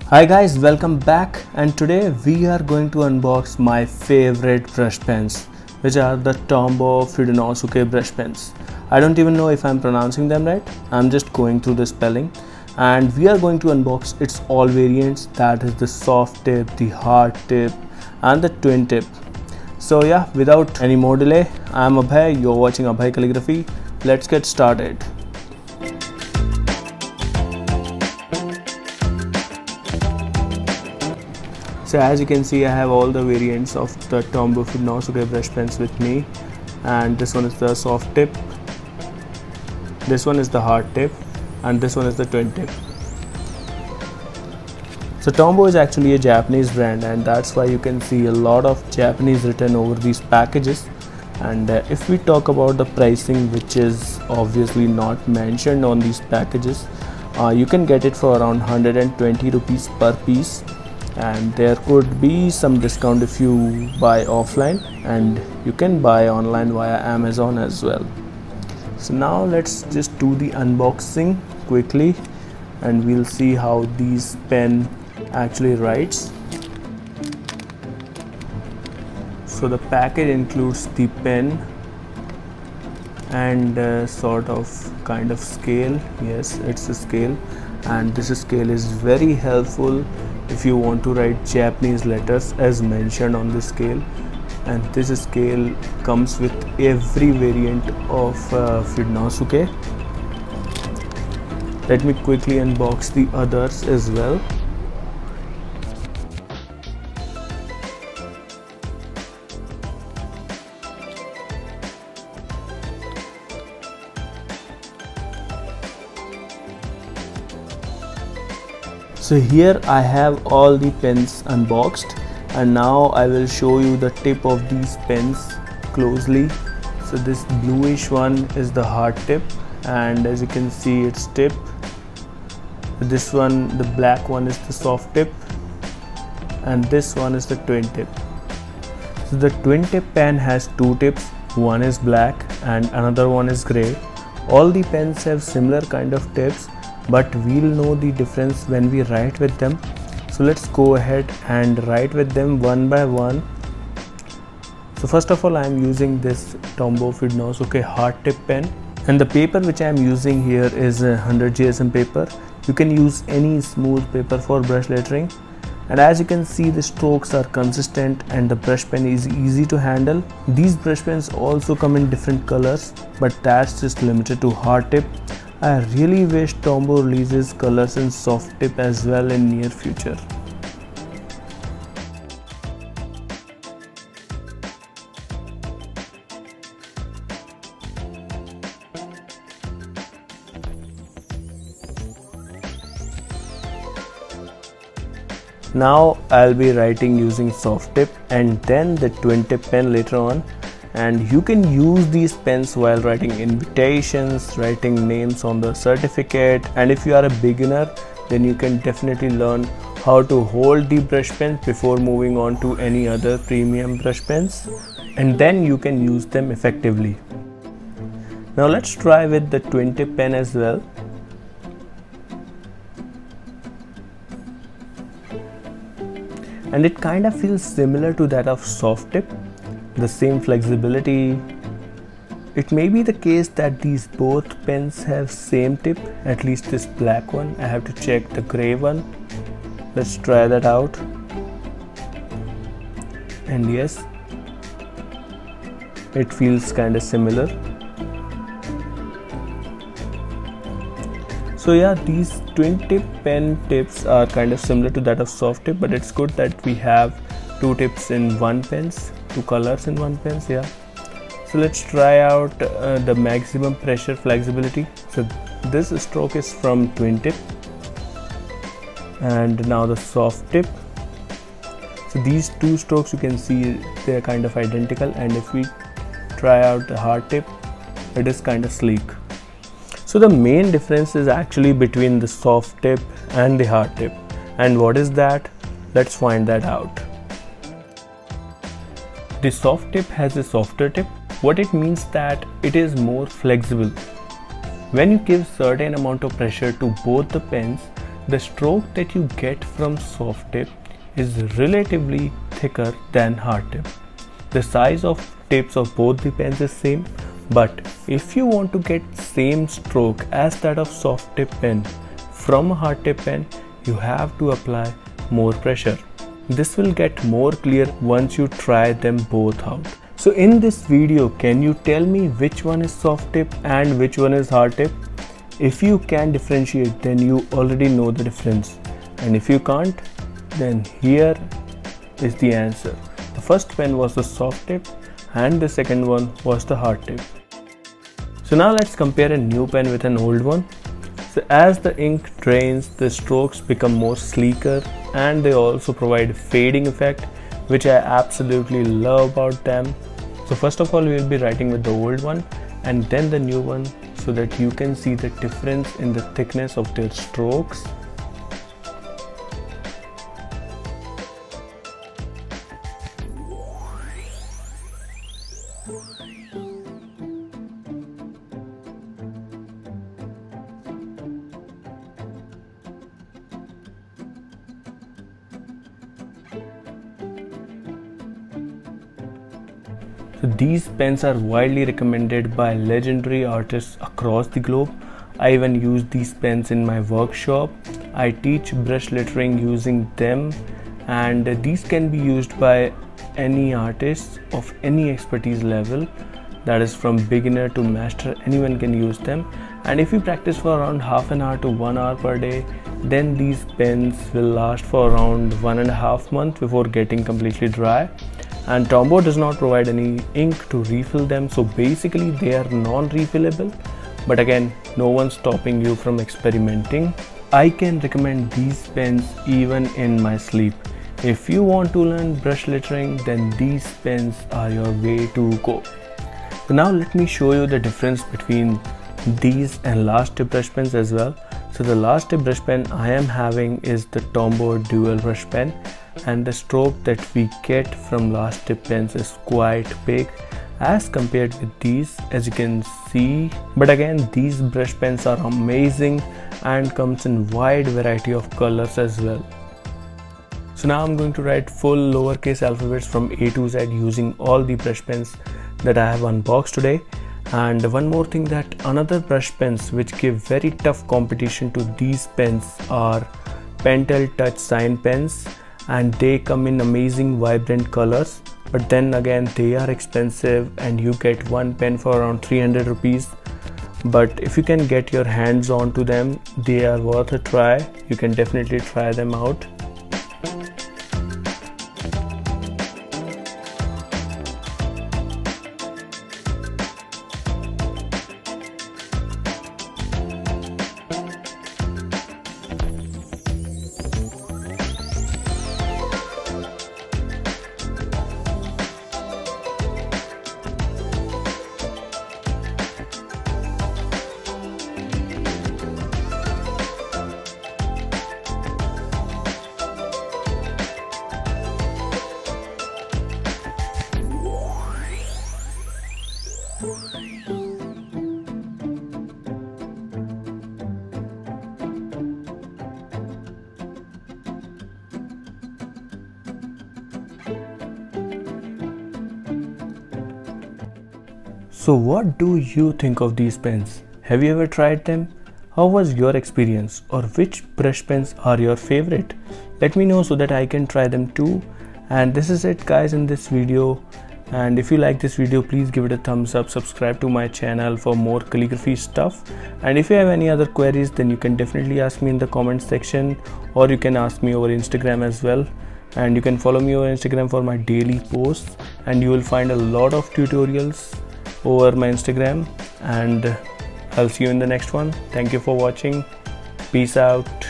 Hi guys, welcome back, and today we are going to unbox my favorite brush pens, which are the Tombow Fudenosuke brush pens. I don't even know if I'm pronouncing them right. I'm just going through the spelling, and we are going to unbox its all variants, that is the soft tip, the hard tip and the twin tip. So yeah, without any more delay, I'm Abhay, you're watching Abhay Calligraphy. Let's get started. So as you can see, I have all the variants of the Tombow Fudenosuke brush pens with me, and this one is the soft tip, this one is the hard tip, and this one is the twin tip. So Tombow is actually a Japanese brand, and that's why you can see a lot of Japanese written over these packages. And if we talk about the pricing, which is obviously not mentioned on these packages, you can get it for around 120 rupees per piece. And there could be some discount if you buy offline, and you can buy online via Amazon as well. So now let's just do the unboxing quickly, and we'll see how these pen actually writes. So the package includes the pen and sort of kind of scale. Yes, it's a scale, and this scale is very helpful if you want to write Japanese letters as mentioned on the scale. And this scale comes with every variant of Fudenosuke. Let me quickly unbox the others as well. So here I have all the pens unboxed, and now I will show you the tip of these pens closely. So this bluish one is the hard tip, and as you can see its tip. This one, the black one, is the soft tip, and this one is the twin tip. So the twin tip pen has two tips, one is black and another one is grey. All the pens have similar kind of tips, but we'll know the difference when we write with them. So let's go ahead and write with them one by one. So first of all, I am using this Tombow Fudenosuke hard tip pen, and the paper which I am using here is 100 GSM paper. You can use any smooth paper for brush lettering, and as you can see, the strokes are consistent and the brush pen is easy to handle. These brush pens also come in different colors, but that's just limited to hard tip. I really wish Tombow releases colors in soft tip as well in near future. Now I'll be writing using soft tip and then the twin tip pen later on. And you can use these pens while writing invitations, writing names on the certificate, and if you are a beginner, then you can definitely learn how to hold the brush pen before moving on to any other premium brush pens, and then you can use them effectively. Now let's try with the twin tip pen as well. And it kind of feels similar to that of soft tip. The same flexibility. It may be the case that these both pens have same tip, at least this black one. I have to check the gray one. Let's try that out. And yes, it feels kind of similar. So yeah, these twin tip pen tips are kind of similar to that of soft tip, but it's good that we have two tips in one pens, two colors in one pens. Yeah, so let's try out the maximum pressure flexibility. So this stroke is from twin tip, and now the soft tip. So these two strokes, you can see they are kind of identical, and if we try out the hard tip, it is kind of sleek. So the main difference is actually between the soft tip and the hard tip, and what is that? Let's find that out. The soft tip has a softer tip. What it means that it is more flexible. When you give certain amount of pressure to both the pens, the stroke that you get from soft tip is relatively thicker than hard tip. The size of tips of both the pens is same, but if you want to get same stroke as that of soft tip pen from a hard tip pen, you have to apply more pressure. This will get more clear once you try them both out. So in this video, can you tell me which one is soft tip and which one is hard tip? If you can differentiate, then you already know the difference, and if you can't, then here is the answer. The first pen was the soft tip and the second one was the hard tip. So now let's compare a new pen with an old one. So as the ink drains, the strokes become more sleeker and they also provide fading effect, which I absolutely love about them. So first of all, we will be writing with the old one and then the new one, so that you can see the difference in the thickness of their strokes. So these pens are widely recommended by legendary artists across the globe. I even use these pens in my workshop. I teach brush lettering using them, and these can be used by any artist of any expertise level, that is from beginner to master. Anyone can use them, and if you practice for around half an hour to 1 hour per day, then these pens will last for around 1.5 months before getting completely dry. And Tombow does not provide any ink to refill them, so basically they are non-refillable, but again, no one's stopping you from experimenting. I can recommend these pens even in my sleep. If you want to learn brush lettering, then these pens are your way to go. So now let me show you the difference between these and last tip brush pens as well. So the last tip brush pen I am having is the Tombow dual brush pen, and the stroke that we get from last tip pens is quite big as compared with these, as you can see. But again, these brush pens are amazing and comes in wide variety of colors as well. So now I'm going to write full lowercase alphabets from A to Z using all the brush pens that I have unboxed today. And one more thing, that another brush pens which give very tough competition to these pens are Pentel Touch Shine pens, and they come in amazing vibrant colors, but then again they are expensive and you get one pen for around 300 rupees. But if you can get your hands on to them, they are worth a try. You can definitely try them out. So what do you think of these pens? Have you ever tried them? How was your experience, or which brush pens are your favorite? Let me know so that I can try them too. And this is it guys in this video, and if you like this video, please give it a thumbs up, subscribe to my channel for more calligraphy stuff, and if you have any other queries, then you can definitely ask me in the comment section, or you can ask me over Instagram as well. And you can follow me over Instagram for my daily posts, and you will find a lot of tutorials over my Instagram, and I'll see you in the next one. Thank you for watching. Peace out.